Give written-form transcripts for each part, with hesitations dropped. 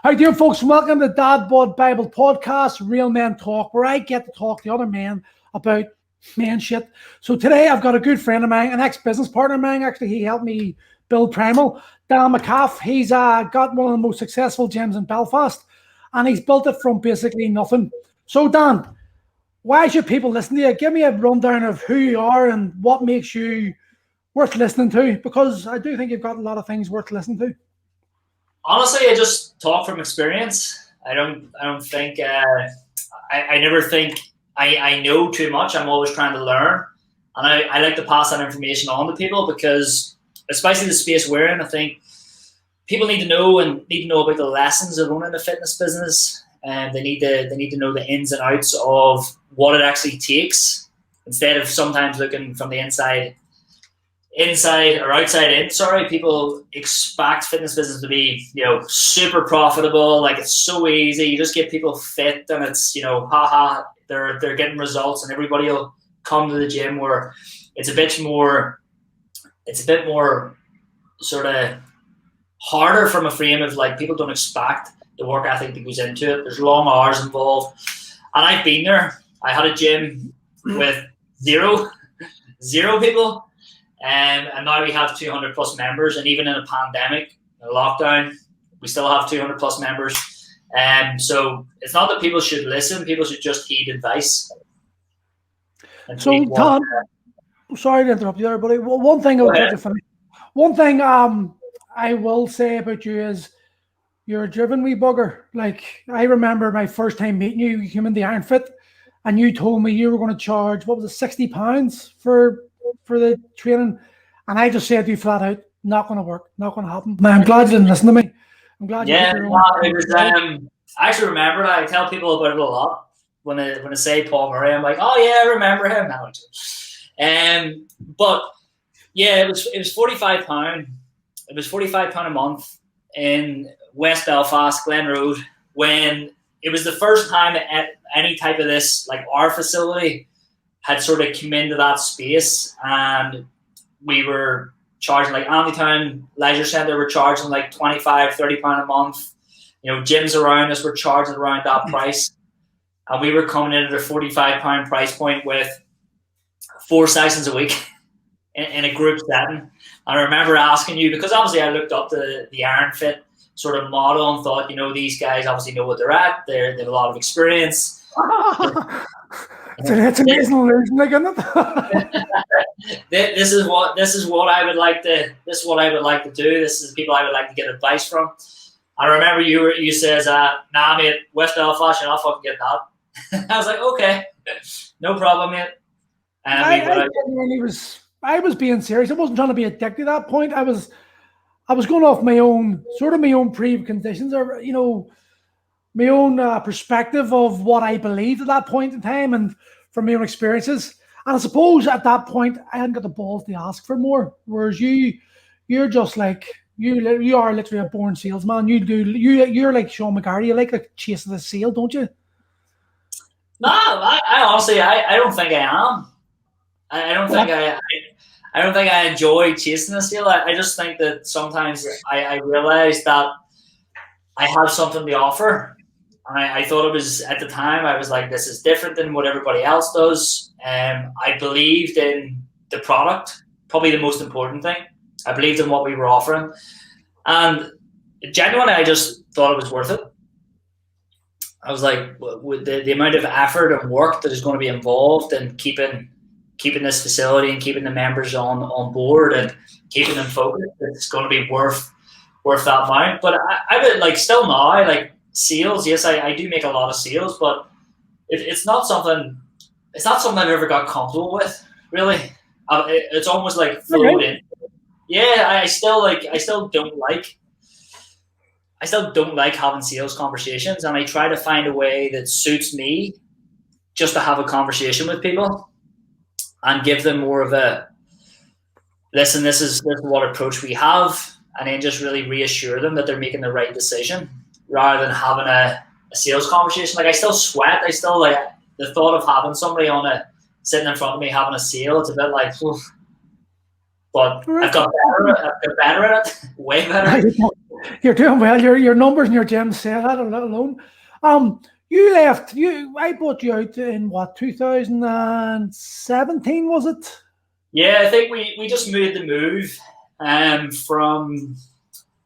How you doing, folks? Welcome to Dad Bod Bible Podcast, Real Men Talk, where I get to talk to other men about man shit. So today I've got a good friend of mine, an ex-business partner of mine. Actually, he helped me build Primal. Dan McCaffery. He's got one of the most successful gyms in Belfast, and he's built it from basically nothing. So Dan, why should people listen to you? Give me a rundown of who you are and what makes you worth listening to, because I do think you've got a lot of things worth listening to. Honestly, I just talk from experience. I don't think I never think I know too much. I'm always trying to learn, and I like to pass that information on to people, because especially the space we're in, I think people need to know about the lessons of running a fitness business, and they need to know the ins and outs of what it actually takes, instead of sometimes looking from the inside or outside in. Sorry, people expect fitness business to be, super profitable. Like, it's so easy. You just get people fit, and it's, they're getting results, and everybody will come to the gym. Where it's a bit more sort of harder from a frame of, like, people don't expect the work ethic that goes into it. There's long hours involved, and I've been there. I had a gym with zero people. And now we have 200 plus members, and even in a pandemic, a lockdown, we still have 200 plus members. So it's not that people should listen; people should just heed advice. So, Tom, sorry to interrupt you there, buddy. One thing I will say about you is you're a driven wee bugger. Like, I remember my first time meeting you. You came in the Iron Fit, and you told me you were going to charge, what was it, £60 for the training, and I just said to you flat out, not going to work, not going to happen. Man, I'm glad you didn't listen to me. I'm glad you didn't. It was, I actually remember that. I tell people about it a lot. When I say Paul Murray, I'm like, oh yeah, I remember him now. But yeah, it was £45. It was £45 a month in West Belfast, Glen Road, when it was the first time at any type of this, like our facility, had sort of come into that space, and we were charging, like, Andytown Leisure Centre were charging like £25, £30 a month. Gyms around us were charging around that price, and we were coming in at a £45 price point with 4 sessions a week in a group setting. And I remember asking you, because obviously I looked up the Iron Fit sort of model and thought, these guys obviously know what they're at. They have a lot of experience. It's amazing illusion, isn't it? This is what I would like to do. This is the people I would like to get advice from. I remember you says, nah mate, West Belfast, you're not fucking getting that. I was like, okay, no problem, mate. And I was being serious. I wasn't trying to be a dick at that point. I was going off my own preconditions, or my own perspective of what I believed at that point in time, and from my own experiences. And I suppose at that point I hadn't got the balls to ask for more. Whereas you're just like, you are literally a born salesman. You're like Sean McGarry. You like a chase of the sale, don't you? No, I honestly, I don't think I am. I don't think I enjoy chasing the sale. I just think that sometimes I realize that I have something to offer. And I thought it was, at the time, I was like, this is different than what everybody else does. I believed in the product, probably the most important thing. I believed in what we were offering. And genuinely, I just thought it was worth it. I was like, with the amount of effort and work that is going to be involved in keeping this facility and keeping the members on board and keeping them focused, it's going to be worth that amount. But I would, like, still now, like, sales, yes, I do make a lot of sales, but it's not something I've ever got comfortable with, really. It's almost like flowed in. Yeah, I still don't like having sales conversations, and I try to find a way that suits me just to have a conversation with people and give them more of a, listen, this is what approach we have, and then just really reassure them that they're making the right decision, rather than having a sales conversation. Like, I still sweat. I still, like, the thought of having somebody sitting in front of me having a sale, it's a bit like, oof. But I've got better at it, way better. You're doing well. Your numbers in your gym say that alone. You left. I bought you out in what, 2017 was it? Yeah, I think we just made the move from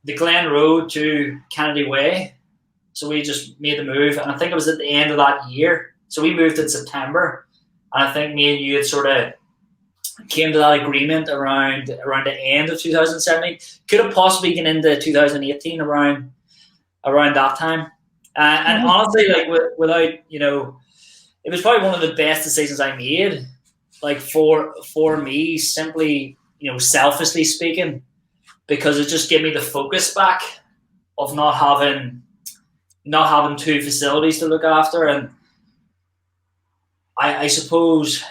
the Glen Road to Kennedy Way. So we just made the move, and I think it was at the end of that year. So we moved in September, and I think me and you had sort of came to that agreement around the end of 2017. Could have possibly gone into 2018 around that time. And honestly, like without, it was probably one of the best decisions I made. Like for me, simply, selfishly speaking, because it just gave me the focus back of not having two facilities to look after. And I suppose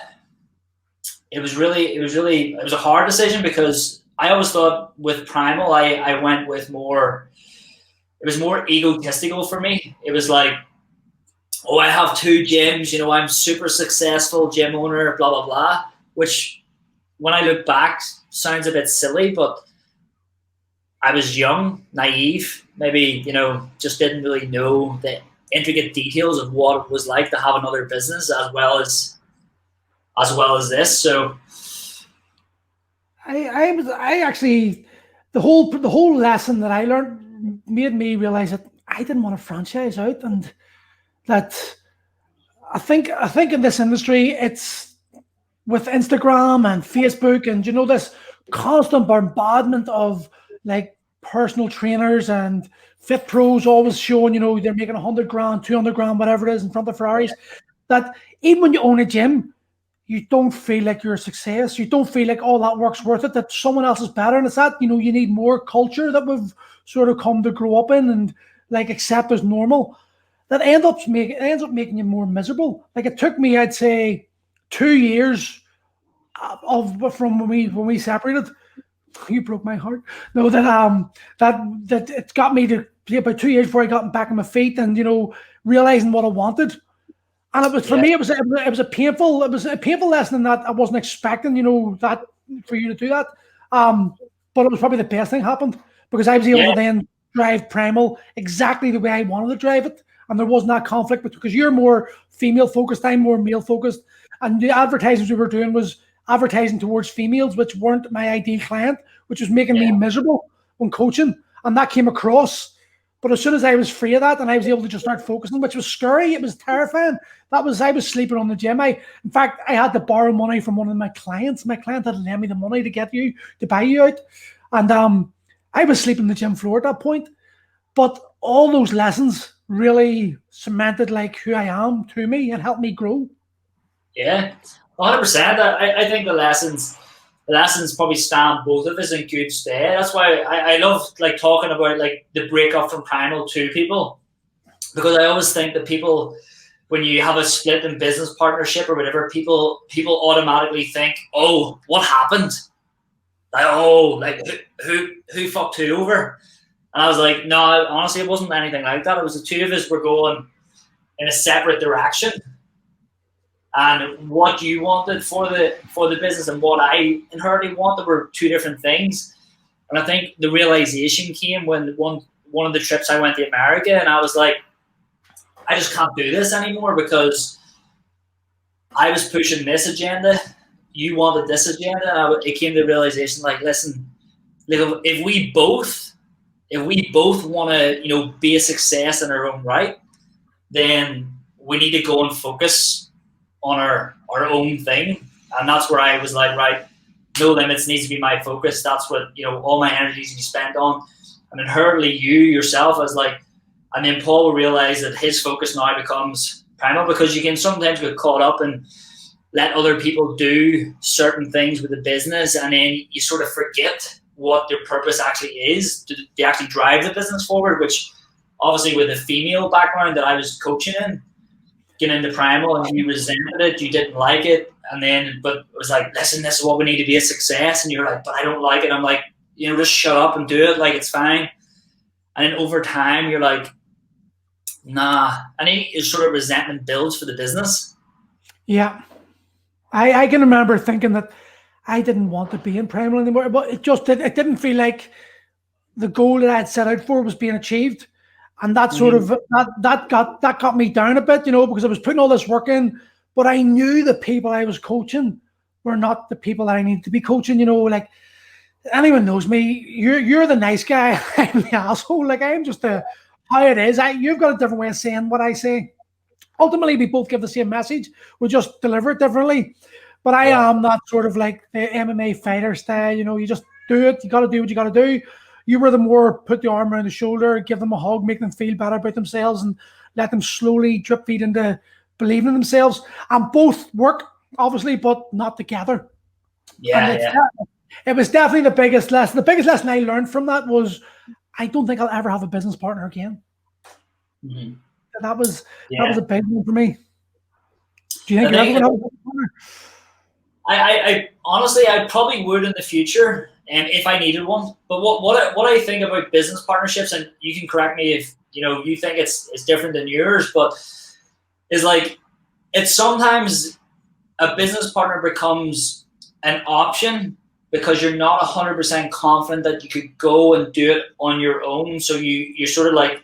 it was a hard decision, because I always thought with Primal I went with more. It was more egotistical for me. It was like, oh, I have two gyms, I'm super successful gym owner, blah, blah, blah, which when I look back sounds a bit silly, but I was young, naive, maybe, just didn't really know the intricate details of what it was like to have another business as well as this. So I actually, the whole lesson that I learned made me realize that I didn't want to franchise out, and that I think in this industry, it's with Instagram and Facebook and this constant bombardment of like personal trainers and fit pros always showing they're making 100 grand, 200 grand, whatever it is, in front of Ferraris, that even when you own a gym, you don't feel like you're a success. You don't feel like all that work's worth it, that someone else is better. And it's that, you need more culture that we've sort of come to grow up in and like accept as normal. That ends up making you more miserable. Like it took me, I'd say, 2 years from when we separated. You broke my heart. No, that it got me to about 2 years before I got back on my feet and realizing what I wanted. And it was for me. It was a painful lesson in that I wasn't expecting that for you to do that. But it was probably the best thing happened, because I was able to then drive Primal exactly the way I wanted to drive it, and there wasn't that conflict. Because you're more female focused, I'm more male focused, and the advertisements we were doing was advertising towards females, which weren't my ideal client, which was making me miserable when coaching, and that came across. But as soon as I was free of that and I was able to just start focusing, which was scary, it was terrifying. I was sleeping on the gym. In fact, I had to borrow money from one of my clients. My client had lent me the money to buy you out. And I was sleeping on the gym floor at that point. But all those lessons really cemented like who I am to me and helped me grow. Yeah, 100%. I think the lessons probably stand both of us in good stead. That's why I love like talking about like the breakup from Primal to people, because I always think that people, when you have a split in business partnership or whatever, people automatically think, oh, what happened? Like, oh, like who fucked who over? And I was like, no, honestly, it wasn't anything like that. It was the two of us were going in a separate direction. And what you wanted for the business and what I inherently wanted were two different things. And I think the realization came when one of the trips I went to America, and I was like, I just can't do this anymore, because I was pushing this agenda, you wanted this agenda, and it came to the realization, like, listen, if we both want to be a success in our own right, then we need to go and focus on our own thing. And that's where I was like, right, No Limits needs to be my focus. That's what all my energy needs to be spent on. And inherently you yourself as like, and then Paul will realize that his focus now becomes Primal, because you can sometimes get caught up and let other people do certain things with the business, and then you sort of forget what their purpose actually is to actually drive the business forward, which obviously with a female background that I was coaching in, getting into Primal, and you resented it, you didn't like it, but it was like, listen, this is what we need to be a success, and you're like, but I don't like it. I'm like, just shut up and do it, like it's fine. And then over time you're like, nah, and then sort of resentment builds for the business. Yeah, I can remember thinking that I didn't want to be in Primal anymore, but it didn't feel like the goal that I had set out for was being achieved. And that sort of that got me down a bit, because I was putting all this work in, but I knew the people I was coaching were not the people that I needed to be coaching. Like anyone knows me, you're the nice guy, I'm the asshole. Like I'm just how it is. You've got a different way of saying what I say. Ultimately, we both give the same message. We just deliver it differently. But I am not sort of like the MMA fighter style. You just do it. You got to do what you got to do. You were the more put the arm around the shoulder, give them a hug, make them feel better about themselves, and let them slowly drip feed into believing in themselves. And both work, obviously, but not together. It was definitely the biggest lesson. The biggest lesson I learned from that was I don't think I'll ever have a business partner again. Mm-hmm. That was a big one for me. Do you think you're ever going to have a business partner? I honestly, I probably would in the future, if I needed one. But what I think about business partnerships, and you can correct me if you think it's different than yours, but is like it's sometimes a business partner becomes an option because you're not 100% confident that you could go and do it on your own. So you sort of like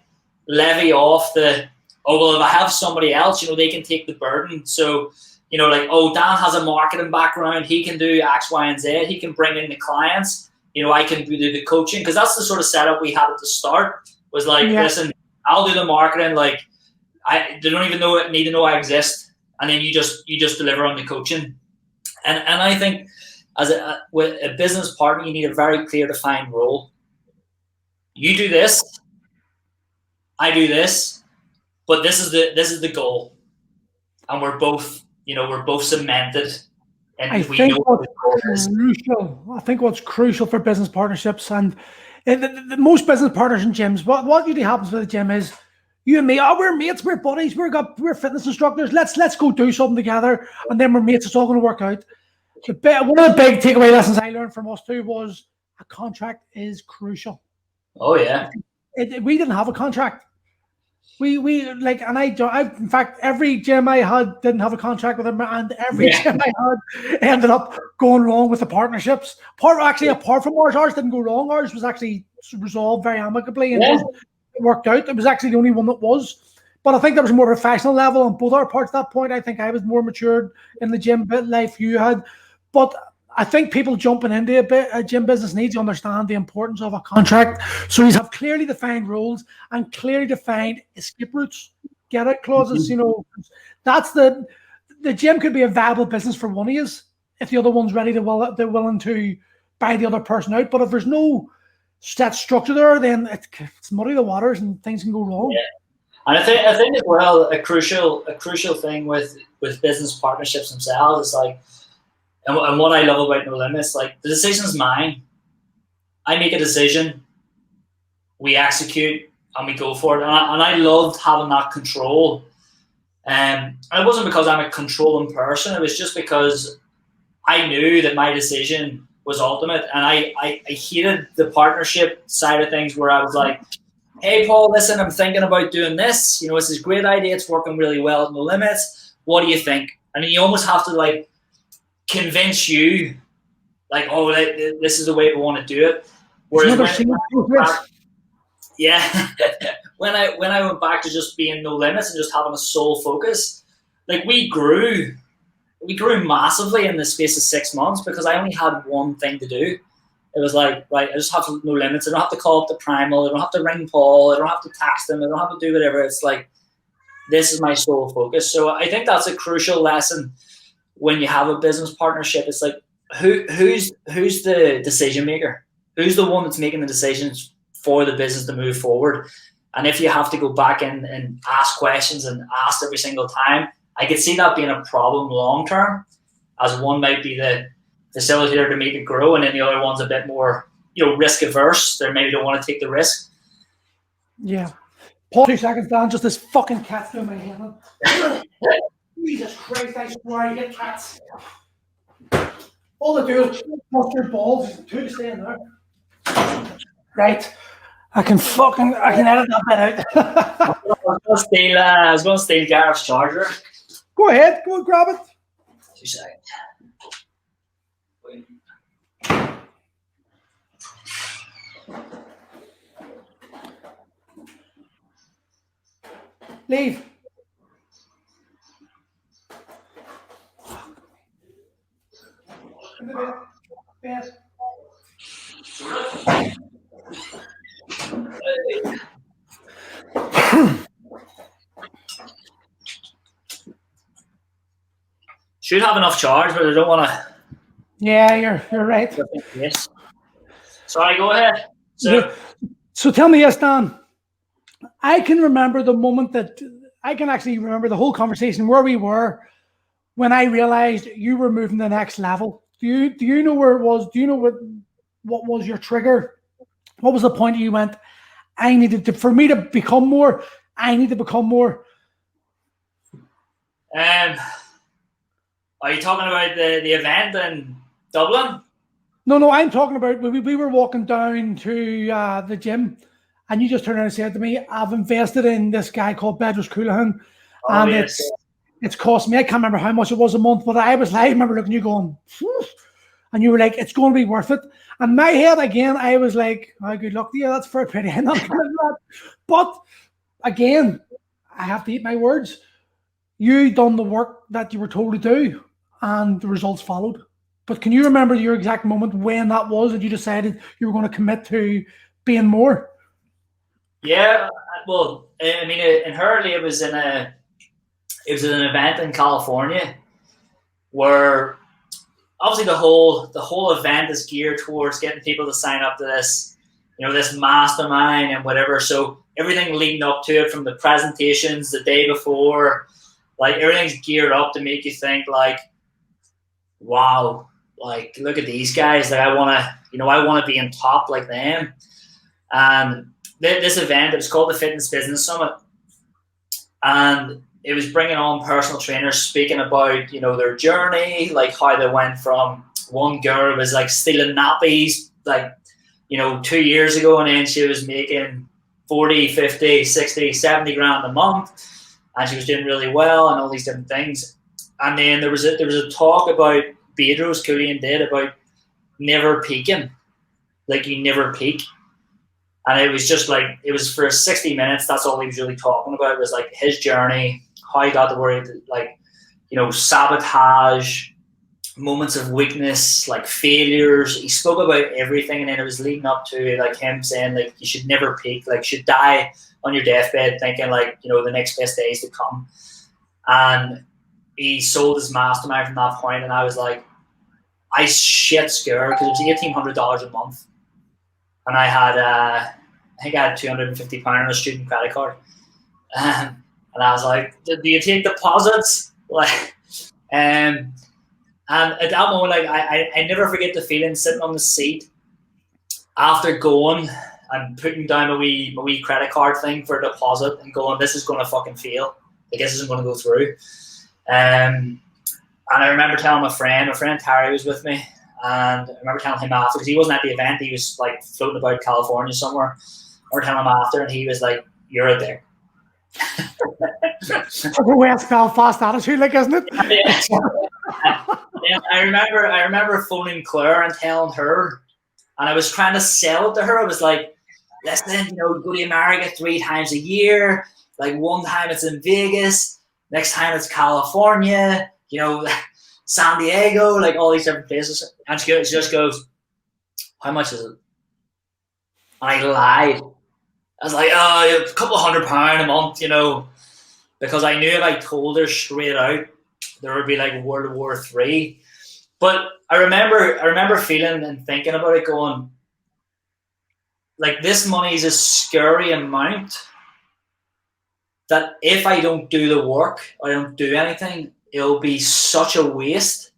levy off if I have somebody else, they can take the burden. So, Dan has a marketing background. He can do X, Y, and Z. He can bring in the clients. I can do the coaching, because that's the sort of setup we had at the start. Was like, listen, I'll do the marketing. Like, they don't even need to know I exist, and then you just deliver on the coaching. And I think with a business partner, you need a very clear, defined role. You do this, I do this, but this is the goal, and we're both cemented. And I think what's crucial for business partnerships, and the most business partners in gyms, what usually happens with the gym is you and me, we're mates, we're buddies, we're fitness instructors. Let's go do something together, and then we're mates. It's all going to work out. One of the big takeaway lessons I learned from us too was a contract is crucial. Oh yeah, we didn't have a contract. We in fact, every gym I had didn't have a contract with them, and every gym I had ended up going wrong with the partnerships. Apart from ours didn't go wrong. Ours was actually resolved very amicably, and it worked out. It was actually the only one that was. But I think there was more professional level on both our parts at that point. I think I was more matured in the gym life you had. But I think people jumping into a gym business need to understand the importance of a contract. So you have clearly defined rules and clearly defined escape routes, get out clauses. That's the gym could be a viable business for one of you if the other one's ready they're willing to buy the other person out. But if there's no set structure there, then it's muddy the waters and things can go wrong. Yeah. And I think as well a crucial thing with business partnerships themselves is like. And what I love about No Limits, like the decision's mine. I make a decision, we execute, and we go for it. And I loved having that control. And it wasn't because I'm a controlling person. It was just because I knew that my decision was ultimate. And I hated the partnership side of things where I was like, hey, Paul, listen, I'm thinking about doing this. It's this great idea. It's working really well at No Limits. What do you think? I mean, you almost have to like, convince you, like, this is the way we want to do it. Whereas when I went back to just being No Limits and just having a sole focus, like we grew massively in the space of 6 months because I only had one thing to do. It was like, right, I just have No Limits. I don't have to call up the Primal. I don't have to ring Paul. I don't have to text him. I don't have to do whatever. It's like, this is my sole focus. So I think that's a crucial lesson. When you have a business partnership, it's like who's the decision maker? Who's the one that's making the decisions for the business to move forward? And if you have to go back and ask questions and ask every single time, I could see that being a problem long term, as one might be the facilitator to make it grow, and then the other one's a bit more risk averse. They maybe don't want to take the risk. Yeah. Paul, 2 seconds, Dan. Just this fucking cat through my hand. Jesus Christ, I swear I get cats. All they do is bust your balls. Two to stay in there. Right. I can edit that bit out. I was going to steal Gareth's charger. Go ahead. Go and grab it. 2 seconds. Leave. Should have enough charge, but I don't want to. Yeah, you're right. Yes. Sorry, go ahead. So tell me, yes, Dan. I can remember the moment that I can actually remember the whole conversation where we were when I realized you were moving to the next level. Do you know where it was? Do you know what was your trigger? What was the point you went, I needed to, for me to become more, I need to become more? Are you talking about the event in Dublin? No, I'm talking about we were walking down to the gym, and you just turned around and said to me, I've invested in this guy called Bedros Coonahan, and yes. it's cost me, I can't remember how much it was a month, but I remember looking at you going, phew, and you were like, it's going to be worth it. And my head again, I was like, oh, good luck to you, that's fair play. But again, I have to eat my words. You done the work that you were told to do, and the results followed. But can you remember your exact moment when that was that you decided you were going to commit to being more? Yeah, well, I mean, in Hurley, it was an event in California where obviously the whole event is geared towards getting people to sign up to this, this mastermind and whatever. So everything leading up to it, from the presentations the day before, like everything's geared up to make you think like, wow, like look at these guys. Like I want to be on top like them. And this event, it was called the Fitness Business Summit, and it was bringing on personal trainers speaking about their journey, like how they went from one girl was like stealing nappies like 2 years ago, and then she was making 40, 50, 60, 70 grand a month, and she was doing really well and all these different things. And then there was a talk about Bedros Coonahan did about never peaking, like you never peak. And it was just like, it was for 60 minutes. That's all he was really talking about. It was like his journey, how he got to where he, sabotage, moments of weakness, like failures. He spoke about everything. And then it was leading up to like him saying like, you should never peak, like you should die on your deathbed thinking like, the next best days to come. And he sold his mastermind from that point. And I was like, I shit scared because it was $1,800 a month. And I had, I think I had £250 on a student credit card. And I was like, do you take deposits? Like, and at that moment, like, I never forget the feeling sitting on the seat after going and putting down my wee credit card thing for a deposit and going, this is going to fucking fail. Like, this isn't going to go through. And I remember telling my friend Terry was with me. And I remember telling him after, because he wasn't at the event, he was like floating about California somewhere. I remember telling him after, and he was like, "You're out there." The West Belfast attitude, like, isn't it? Yeah, I remember phoning Claire and telling her, and I was trying to sell it to her. I was like, "Listen, go to America 3 times a year. Like one time it's in Vegas, next time it's California. San Diego, like all these different places." And she just goes, "How much is it?" And I lied. I was like, "Oh, a couple £100 a month, because I knew if I told her straight out, there would be like World War III. But I remember feeling and thinking about it, going, like, this money is a scary amount that if I don't do the work, I don't do anything, it'll be such a waste.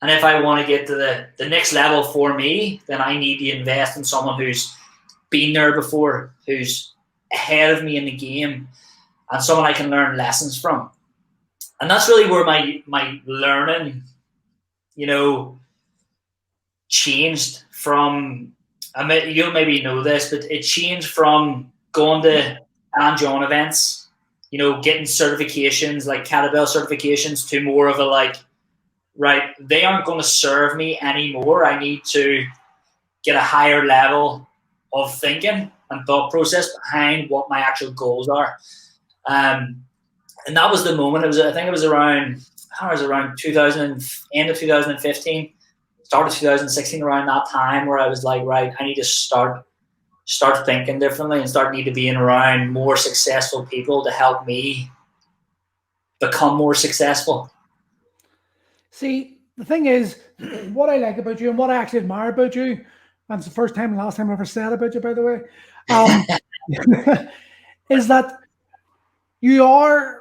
And if I want to get to the next level for me, then I need to invest in someone who's been there before, who's ahead of me in the game, and someone I can learn lessons from." And that's really where my learning, changed from, you'll maybe know this, but it changed from going to Dan John events, getting certifications, like kettlebell certifications, to more of a like, right, they aren't going to serve me anymore. I need to get a higher level of thinking and thought process behind what my actual goals are. And that was the moment. I think it was around 2000, end of 2015, start of 2016, around that time, where I was like, right, I need to start thinking differently and need to being around more successful people to help me become more successful. See, the thing is, what I like about you and what I actually admire about you, and it's the first time and last time I ever said about you, by the way, is that you are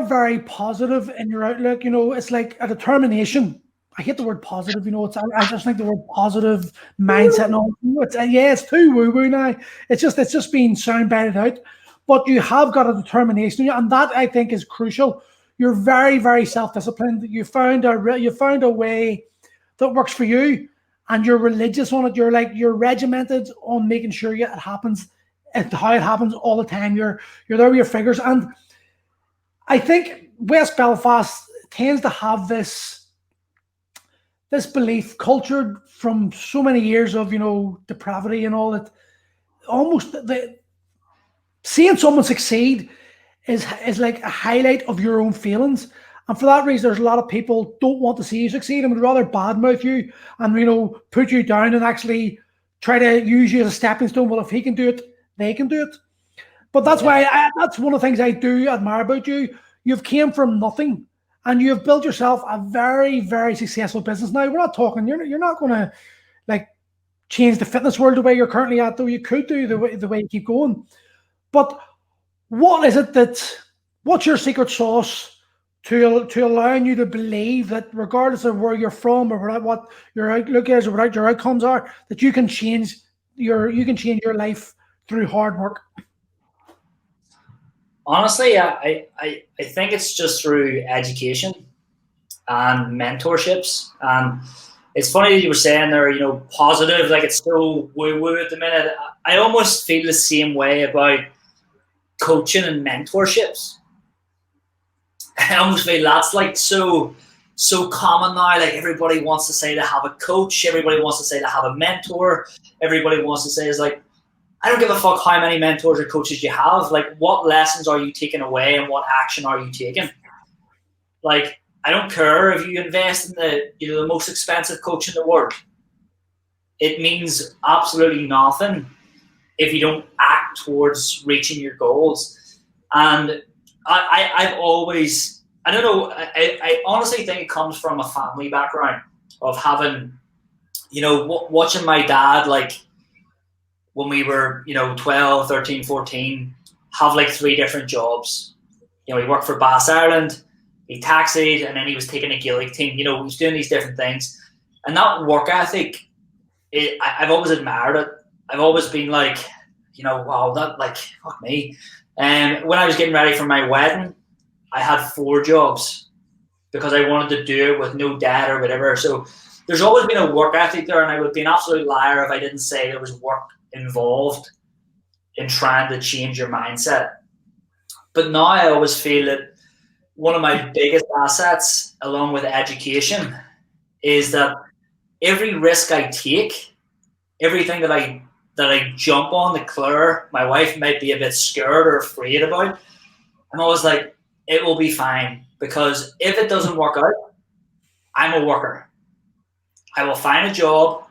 very positive in your outlook. It's like a determination. I hate the word positive. I just think the word positive mindset and all. It's too woo woo now. It's just being soundbited out. But you have got a determination, and that I think is crucial. You're very, very self-disciplined. You found a way that works for you, and you're religious on it. You're regimented on making sure it happens, how it happens all the time. You're there with your figures, and I think West Belfast tends to have this belief, cultured from so many years of depravity and all that. Almost seeing someone succeed is like a highlight of your own feelings. And for that reason, there's a lot of people don't want to see you succeed and would rather badmouth you and put you down and actually try to use you as a stepping stone. Well, if he can do it, they can do it. But that's why that's one of the things I do admire about you. You've came from nothing and you've built yourself a very, very successful business. Now, we're not talking, you're not going to like change the fitness world the way you're currently at, though you could do the way you keep going. But what is it what's your secret sauce to allowing you to believe that regardless of where you're from or what your outlook is or what your outcomes are, that you can change your life through hard work? Honestly, I think it's just through education and mentorships. And it's funny that you were saying there, positive, like it's so woo-woo at the minute. I almost feel the same way about coaching and mentorships. I almost feel that's like so common now. Like everybody wants to say to have a coach. Everybody wants to say to have a mentor. Everybody wants to say is like, I don't give a fuck how many mentors or coaches you have. Like, what lessons are you taking away and what action are you taking? Like, I don't care if you invest in the most expensive coach in the world. It means absolutely nothing if you don't act towards reaching your goals. And I've always, I don't know, I honestly think it comes from a family background of having, watching my dad, like, when we were, 12, 13, 14, have like 3 different jobs. He worked for Bass Ireland, he taxied, and then he was taking a Gaelic team. He was doing these different things. And that work ethic, I've always admired it. I've always been like, wow, that, like, fuck me. And when I was getting ready for my wedding, I had 4 jobs because I wanted to do it with no debt or whatever. So there's always been a work ethic there, and I would be an absolute liar if I didn't say there was work involved in trying to change your mindset. But now I always feel that one of my biggest assets, along with education, is that every risk I take, everything that I jump on the Claire, my wife might be a bit scared or afraid about, I'm always like, it will be fine. Because if it doesn't work out, I'm a worker. I will find a job.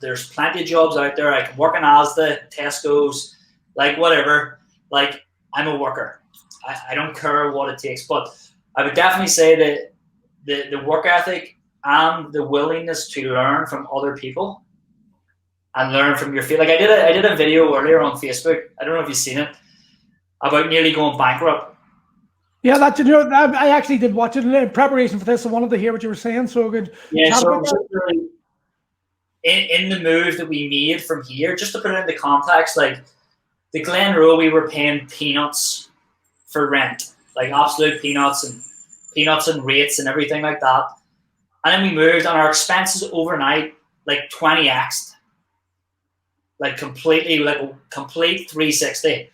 There's plenty of jobs out there. I can work in Asda, Tesco's, like whatever. Like, I'm a worker. I don't care what it takes. But I would definitely say that the work ethic and the willingness to learn from other people and learn from your field. Like I did a video earlier on Facebook. I don't know if you've seen it, about nearly going bankrupt. Yeah, I actually did watch it in preparation for this. I wanted to hear what you were saying. So good. Yeah, so in the move that we made from here, just to put it into context, like the Glenroe, we were paying peanuts for rent, like absolute peanuts and rates and everything like that. And then we moved, and our expenses overnight, like 20x'd, like completely, like a complete 360.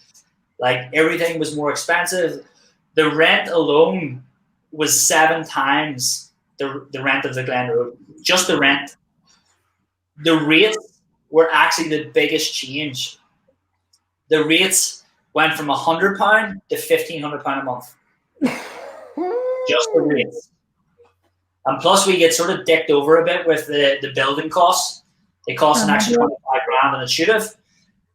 Like everything was more expensive. The rent alone was 7 times the rent of the Glenroe, just the rent. The rates were actually the biggest change. The rates went from £100 to £1,500 a month. Just the rates. And plus we get sort of dicked over a bit with the building costs. It costs an extra 25 grand than it should have.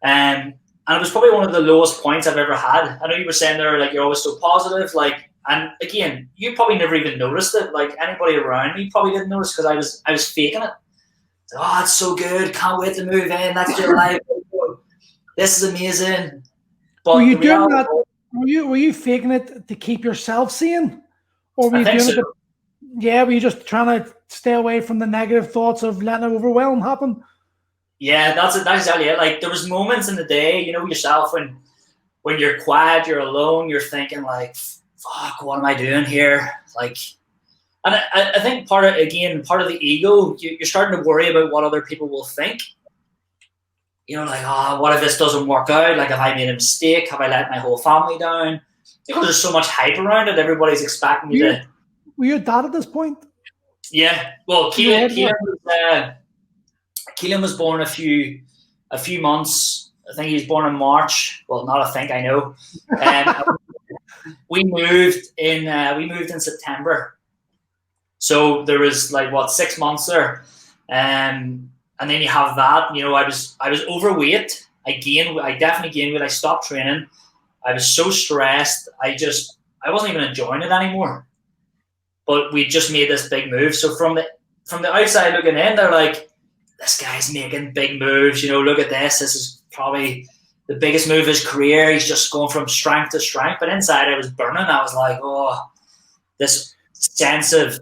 And it was probably one of the lowest points I've ever had. I know you were saying there, like, you're always so positive. Like, and again, you probably never even noticed it. Like, anybody around me probably didn't notice because I was faking it. Oh, it's so good. Can't wait to move in. That's your life. This is amazing. But were you doing that? Were you faking it to keep yourself sane? Or were you doing it? Yeah, were you just trying to stay away from the negative thoughts of letting it overwhelm happen? Yeah, that's exactly it. Like, there was moments in the day, you know yourself, when you're quiet, you're alone, you're thinking like, fuck, what am I doing here? Like, and I think part of the ego, you're starting to worry about what other people will think. You know, like, oh, what if this doesn't work out? Like, have I made a mistake? Have I let my whole family down? Because there's so much hype around it, everybody's expecting you to. Were you a dad at this point? Yeah. Well, Keelan was born a few months. I think he was born in March. Well, not I think, I know. We moved in September. So there was like 6 months there. And then you have that, you know, I was overweight. I definitely gained weight. I stopped training. I was so stressed. I wasn't even enjoying it anymore. But we just made this big move. So from the outside looking in, they're like, this guy's making big moves. You know, look at this. This is probably the biggest move of his career. He's just going from strength to strength. But inside I was burning. I was like, oh, this sense of,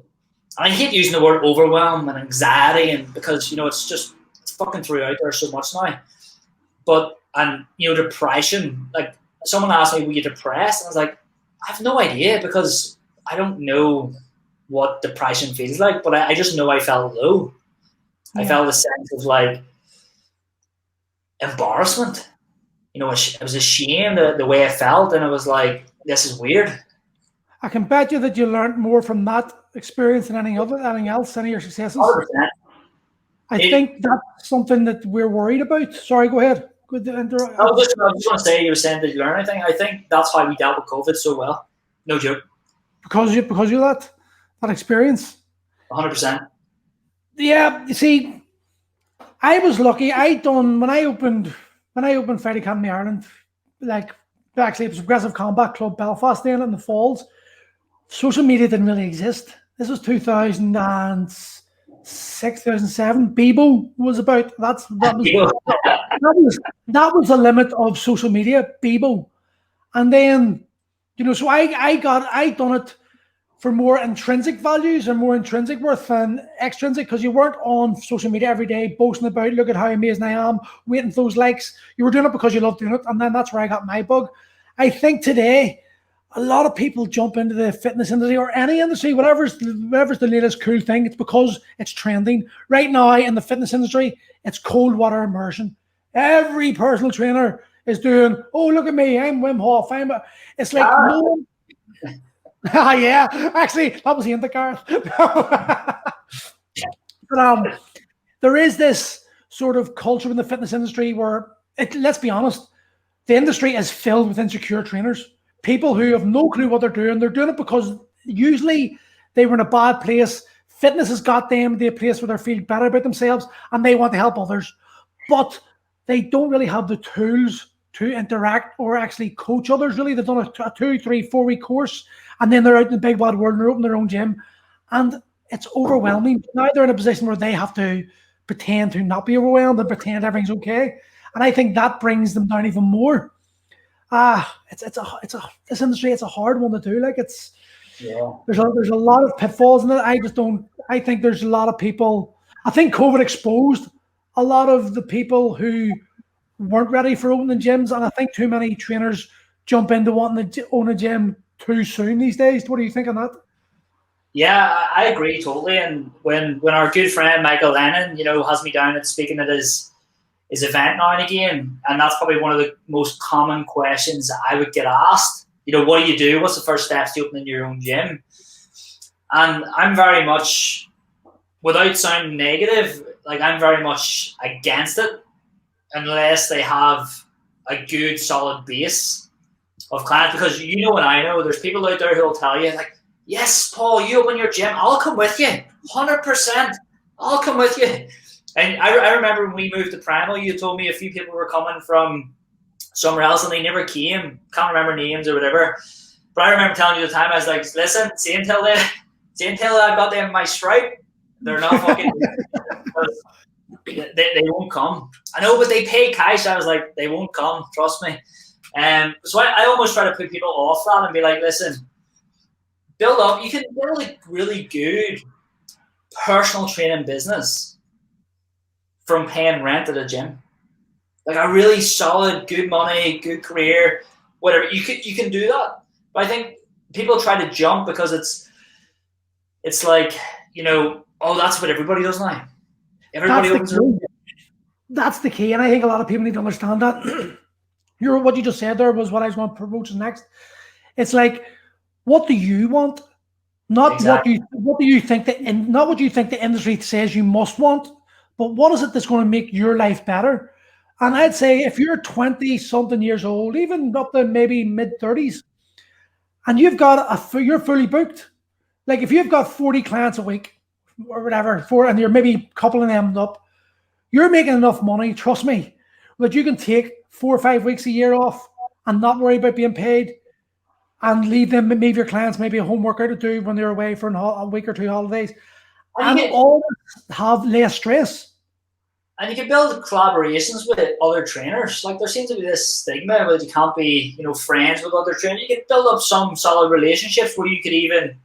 I hate using the word overwhelm and anxiety, and because, you know, it's fucking throughout there so much now. But, and, you know, depression, like, someone asked me, were you depressed? And I was like, I have no idea, because I don't know what depression feels like, but I just know I felt low. Yeah. I felt a sense of, like, embarrassment. You know, I was ashamed of the way I felt, and I was like, this is weird. I can bet you that you learned more from that experience than anything else, any of your successes. 100%. I think that's something that we're worried about. Sorry, go ahead. I was just going to say, you were saying, did you learn anything? I think that's why we dealt with COVID so well. No joke. Because of that experience? 100%. Yeah, you see, I was lucky. When I opened Fight Academy Ireland, like, actually it was Progressive Combat Club Belfast then in the Falls. Social media didn't really exist. This was 2006, 2007. Bebo was about. That was the limit of social media. Bebo, and then, you know, so I done it for more intrinsic values or more intrinsic worth than extrinsic, because you weren't on social media every day boasting about, look at how amazing I am, waiting for those likes. You were doing it because you loved doing it, and then that's where I got my bug. I think today, a lot of people jump into the fitness industry or any industry, whatever's the latest cool thing. It's because it's trending. Right now in the fitness industry, it's cold water immersion. Every personal trainer is doing, oh, look at me, I'm Wim Hof. It's like, no one. Yeah, actually, that was the Gareth. But there is this sort of culture in the fitness industry where, let's be honest, the industry is filled with insecure trainers. People who have no clue what they're doing. They're doing it because usually they were in a bad place. Fitness has got them to a place where they feel better about themselves and they want to help others. But they don't really have the tools to interact or actually coach others, really. They've done a 2, 3, 4 week course, and then they're out in the big wide world and they're opening their own gym. And it's overwhelming. Now they're in a position where they have to pretend to not be overwhelmed and pretend everything's okay. And I think that brings them down even more. This industry, it's a hard one to do. Like, there's a lot of pitfalls in it. I think there's a lot of people. I think COVID exposed a lot of the people who weren't ready for opening gyms, and I think too many trainers jump into wanting to own a gym too soon these days. What do you think on that? Yeah, I agree totally. And when our good friend Michael Lennon, you know, has me down and speaking at his event now and again, and that's probably one of the most common questions I would get asked. You know, what do you do? What's the first steps to opening your own gym? And I'm very much, without sounding negative, like, I'm very much against it unless they have a good solid base of clients, because you know and I know there's people out there who will tell you like, yes, Paul, you open your gym, I'll come with you, 100%, I'll come with you. And I remember when we moved to Primal, you told me a few people were coming from somewhere else and they never came. Can't remember names or whatever. But I remember telling you at the time, I was like, listen, see until I've got them in my stripe, they're not fucking they won't come. I know, but they pay cash. I was like, they won't come, trust me. So I almost try to put people off that and be like, listen, build up. You can build a really good personal training business from paying rent at a gym. Like a really solid, good money, good career, whatever. You can do that. But I think people try to jump because it's like, you know, oh, that's what everybody does now. Everybody opens their own. That's the key, and I think a lot of people need to understand that. What you just said there was what I was going to approach next. It's like, what do you want? Not exactly. What do you think not what you think the industry says you must want, but what is it that's going to make your life better? And I'd say if you're 20-something years old, even up to maybe mid-30s, and you're fully booked, like if you've got 40 clients a week or whatever, and you're maybe coupling them up, you're making enough money, trust me, that you can take 4 or 5 weeks a year off and not worry about being paid, and leave your clients maybe a home workout to do when they're away for a week or 2 holidays, and always have less stress. And you can build collaborations with other trainers. Like there seems to be this stigma where you can't be, you know, friends with other trainers. You can build up some solid relationships where you could even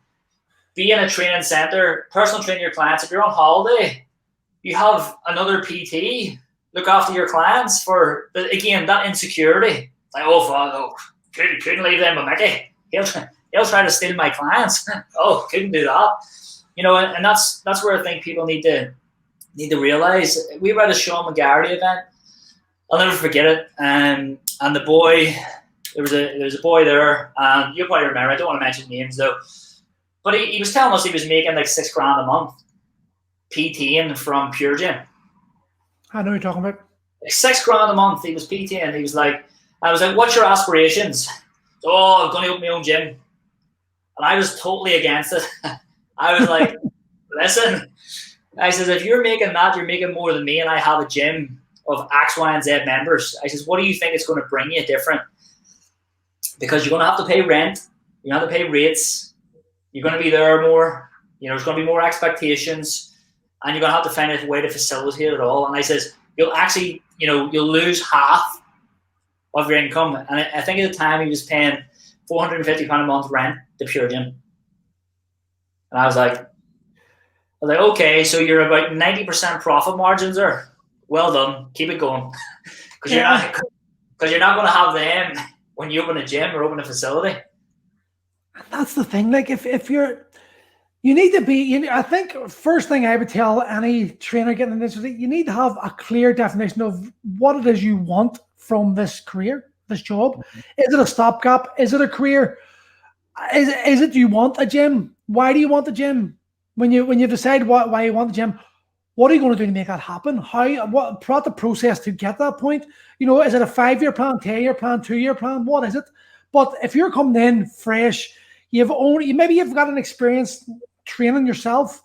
be in a training center, personal train your clients. If you're on holiday, you have another PT look after your clients but again, that insecurity. Like, oh, fuck, no, couldn't leave them with Mickey. He'll try to steal my clients. Oh, couldn't do that. You know, and that's where I think people need to realize. We were at a Sean McCaffery event. I'll never forget it. And the boy, there was a boy there. You'll probably remember. I don't want to mention names though. But he was telling us he was making like $6,000 a month PTing from Pure Gym. I know what you're talking about. Like $6,000 a month. He was PTing. He was like, I was like, what's your aspirations? Oh, I'm going to open my own gym. And I was totally against it. I was like, listen, I says, if you're making that, you're making more than me, and I have a gym of X, Y, and Z members. I says, what do you think it's going to bring you different? Because you're going to have to pay rent. You're going to have to pay rates. You're going to be there more. You know, there's going to be more expectations, and you're going to have to find a way to facilitate it all. And I says, you'll actually, you know, you'll lose half of your income. And I think at the time he was paying £450 a month rent to Pure Gym. And I was like, okay, so you're about 90% profit margins there. Well done, keep it going, because you're not going to have them when you open a gym or open a facility. That's the thing. Like if you need to be. I think first thing I would tell any trainer getting in this is that you need to have a clear definition of what it is you want from this career, this job. Mm-hmm. Is it a stopgap? Is it a career? Is it? Do you want a gym? Why do you want the gym? When you decide why you want the gym, what are you going to do to make that happen? What the process to get that point? You know, is it a 5-year plan, 10-year plan, 2-year plan? What is it? But if you're coming in fresh, maybe you've got an experience training yourself,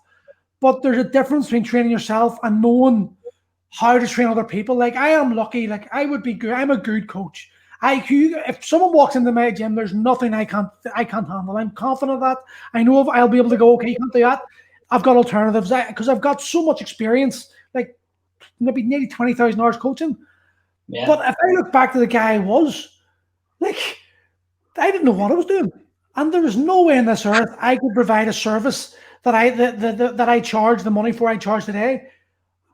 but there's a difference between training yourself and knowing how to train other people. Like I am lucky. Like I would be good. I'm a good coach. If someone walks into my gym, there's nothing I can't handle. I'm confident of that. I know I'll be able to go, okay, you can't do that. I've got alternatives because I've got so much experience, like maybe nearly 20,000 hours coaching. Yeah. But if I look back to the guy I was, like, I didn't know what I was doing. And there was no way on this earth I could provide a service that I charge the money for I charge today.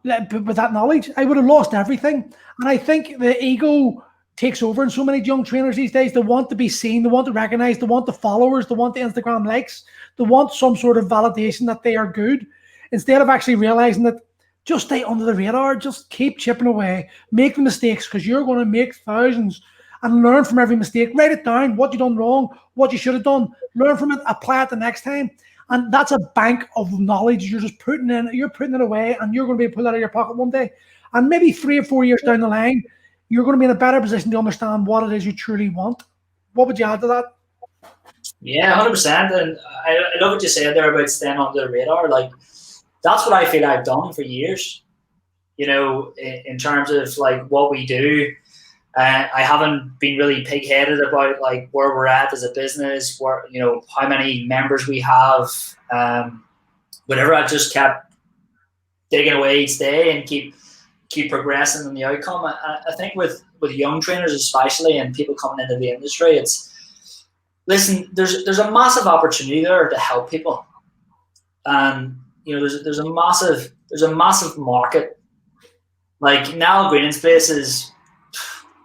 With that knowledge, I would have lost everything. And I think the ego takes over in so many young trainers these days. They want to be seen, they want to recognize, they want the followers, they want the Instagram likes, they want some sort of validation that they are good, instead of actually realizing that just stay under the radar, just keep chipping away, make the mistakes, because you're going to make thousands, and learn from every mistake. Write it down, what you done wrong, what you should have done, learn from it, apply it the next time. And that's a bank of knowledge you're just putting it away, and you're going to be able to pull that out of your pocket one day. And maybe 3 or 4 years down the line, you're going to be in a better position to understand what it is you truly want. What would you add to that? Yeah, 100%. And I love what you said there about staying under the radar. Like, that's what I feel I've done for years. You know, in terms of like what we do. I haven't been really pig-headed about like where we're at as a business, where, you know, how many members we have, whatever. I've just kept digging away each day and keep progressing in the outcome. I think with young trainers especially and people coming into the industry, listen, there's a massive opportunity there to help people, and you know there's a massive market. Like Niall Green's place is,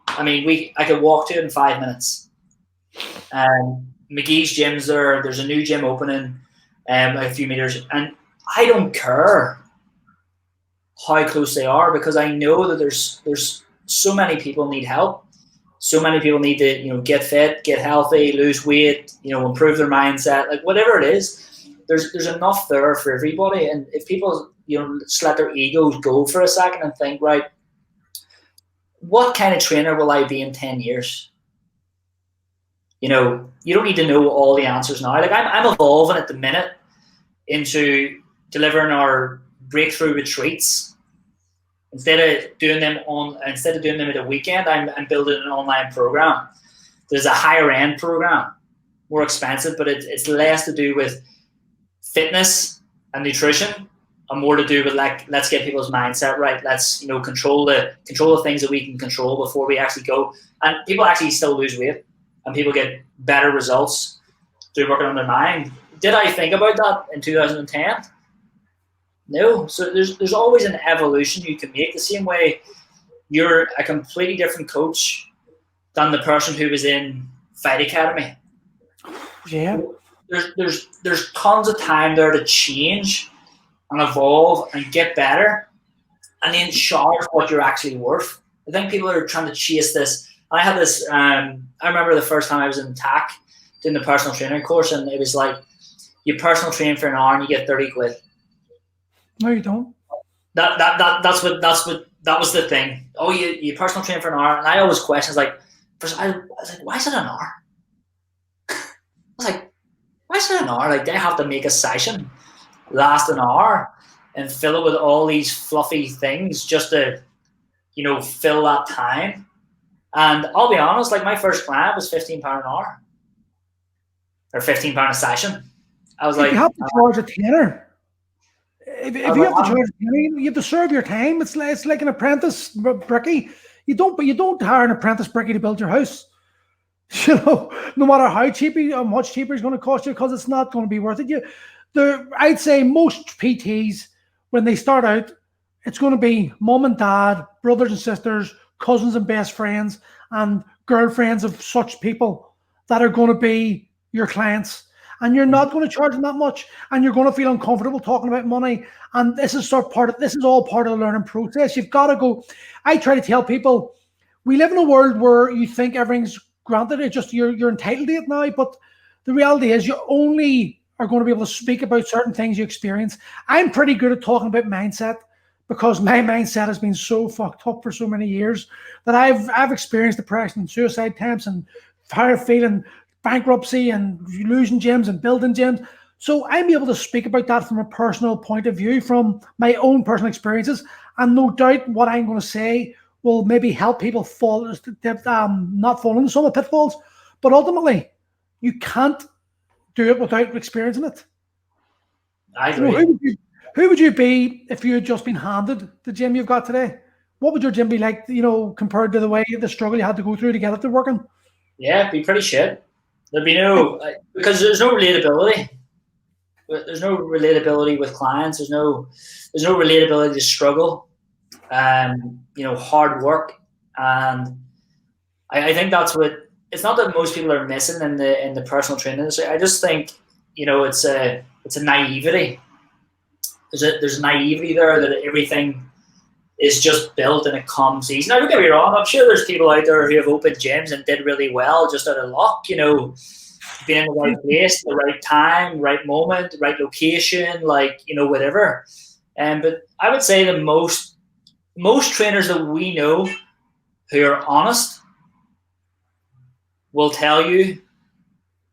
I mean, I could walk to it in 5 minutes. McGee's gym's there. There's a new gym opening a few meters, and I don't care how close they are because I know that there's so many people need help. So many people need to, you know, get fit, get healthy, lose weight, you know, improve their mindset, like whatever it is. There's enough there for everybody, and if people, you know, just let their egos go for a second and think, right, what kind of trainer will I be in 10 years? You know, you don't need to know all the answers now. Like I'm evolving at the minute into delivering our breakthrough retreats. Instead of doing them at a weekend, I'm building an online program. There's a higher end program, more expensive, but it's less to do with fitness and nutrition and more to do with like, let's get people's mindset right. Let's, you know, control the things that we can control before we actually go. And people actually still lose weight and people get better results through working on their mind. Did I think about that in 2010? No. So there's always an evolution you can make. The same way you're a completely different coach than the person who was in Fight Academy. Yeah. There's tons of time there to change and evolve and get better and then charge what you're actually worth. I think people are trying to chase this. I had this, I remember the first time I was in TAC doing the personal training course, and it was like, you personal train for an hour and you get 30 quid. No, you don't. That was the thing. Oh, you personal train for an hour, and I always question, I was like, why is it an hour? I was like, why is it an hour? Like, they have to make a session last an hour and fill it with all these fluffy things just to, you know, fill that time. And I'll be honest, like my first client was £15 an hour or £15 a session. I was like, you have to charge a tenner. If you have to charge a tenner, you have to serve your time. It's like an apprentice brickie. You don't hire an apprentice brickie to build your house. You know, no matter how much cheaper it's going to cost you, because it's not going to be worth it. I'd say most PTs, when they start out, it's going to be mom and dad, brothers and sisters, cousins and best friends, and girlfriends of such people that are going to be your clients. And you're not going to charge them that much, and you're going to feel uncomfortable talking about money. And this is all part of the learning process. You've got to go. I try to tell people, we live in a world where you think everything's granted. It's just you're entitled to it now. But the reality is, you only are going to be able to speak about certain things you experience. I'm pretty good at talking about mindset because my mindset has been so fucked up for so many years that I've experienced depression and suicide attempts and tired feeling bankruptcy and losing gyms and building gyms. So I'm able to speak about that from a personal point of view, from my own personal experiences. And no doubt what I'm going to say will maybe help people not fall into some of the pitfalls. But ultimately, you can't do it without experiencing it. I agree. Who would you be if you had just been handed the gym you've got today? What would your gym be like, you know, compared to the struggle you had to go through to get it to working? Yeah, it'd be pretty shit. There'd be because there's no relatability. There's no relatability with clients. There's no relatability to struggle, you know, hard work. And I think that's what, it's not that most people are missing in the personal training industry. I just think, you know, it's a naivety. There's a naivety there that everything is just built and it comes easy. Now, don't get me wrong, I'm sure there's people out there who have opened gyms and did really well just out of luck, you know, being in the right place, the right time, right moment, right location, like, you know, whatever. But I would say that most trainers that we know who are honest will tell you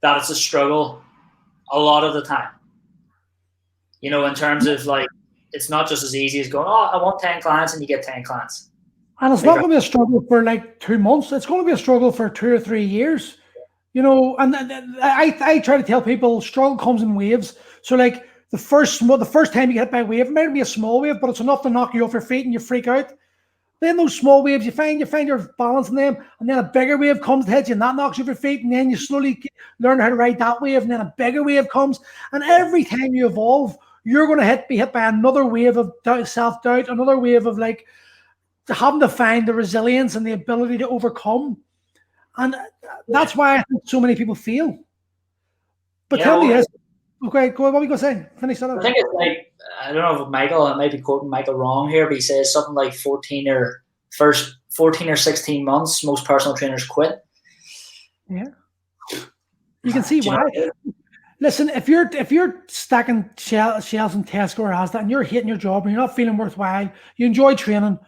that it's a struggle a lot of the time. You know, in terms of like, it's not just as easy as going, oh, I want 10 clients and you get 10 clients. And it's not going to be a struggle for like 2 months. It's going to be a struggle for 2 or 3 years. You know, and I try to tell people struggle comes in waves. So like the first time you get hit by a wave, it might be a small wave, but it's enough to knock you off your feet and you freak out. Then those small waves, you find your balance in them, and then a bigger wave comes to hit you, and that knocks you off your feet, and then you slowly learn how to ride that wave, and then a bigger wave comes, and every time you evolve, you're going to be hit by another wave of self-doubt, another wave of like having to find the resilience and the ability to overcome, and that's why I think so many people fail. But tell me this. Okay, go on, what were you going to say? Finish that up. I think it's like, I don't know if Michael, I might be quoting Michael wrong here, but he says something like 14 or 16 months, most personal trainers quit. Yeah. You can see why. Listen, if you're stacking shelves in Tesco or Asda and you're hating your job and you're not feeling worthwhile, you enjoy training,